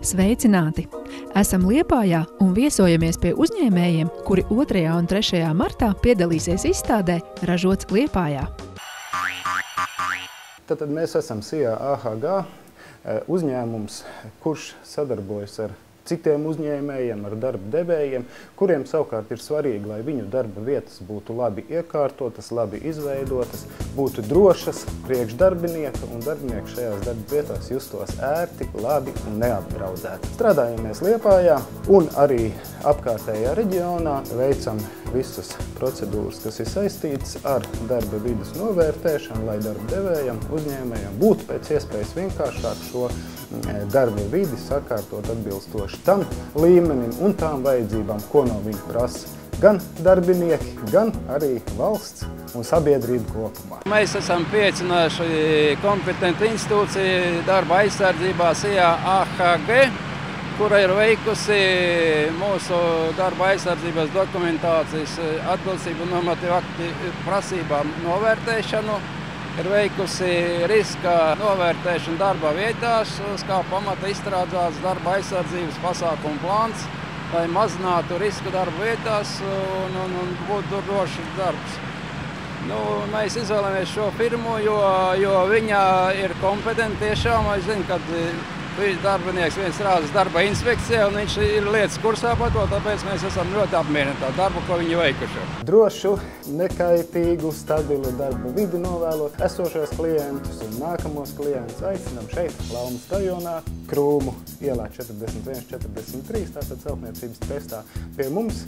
Sveicināti! Esam Liepājā un viesojamies pie uzņēmējiem, kuri 2. un 3. martā piedalīsies izstādē Ražots Liepājā. Tad mēs esam SIA AHG uzņēmums, kurš sadarbojas ar citiem uzņēmējiem, ar darba devējiem, kuriem savukārt ir svarīgi, lai viņu darba vietas būtu labi iekārtotas, labi izveidotas, būtu drošas priekš darbinieka un darbinieki šajās darba vietās justos ērti, labi un neapdraudēti. Strādājamies Liepājā un arī apkārtējā reģionā, veicam visas procedūras, kas ir saistītas ar darba vides novērtēšanu, lai darba devējam, uzņēmējam būtu pēc iespējas vienkāršāk šo darba vidi sakārtot atbilstoši tam līmenim un tām vajadzībām, ko no viņa prasa gan darbinieki, gan arī valsts un sabiedrība kopumā. Mēs esam pieaicinājuši kompetentu institūciju darba aizsardzībā SIA AHG, kura ir veikusi mūsu darba aizsardzības dokumentācijas atbilstību normatīvu aktu prasībām novērtēšanu, ir veikusi riska novērtēšanu darba vietās, uz kā pamata izstrādāts darba aizsardzības pasākumu plāns, lai mazinātu risku darba vietās un būtu drošs darbs. Mēs izvēlamies šo firmu, jo viņa ir kompetenta tiešām. Es zinu, ka darbinieks viens strādās darba inspekcijā un viņš ir lietas kursā par to, tāpēc mēs esam ļoti apmierināti ar darbu, ko viņi veikuši. Drošu, nekaitīgu, stabilu darba vidi novēlot esošos klientus un nākamos klientus aicinām šeit, Laumas rajonā, Krūmu ielā 41, 43, tātad celtniecības testā pie mums.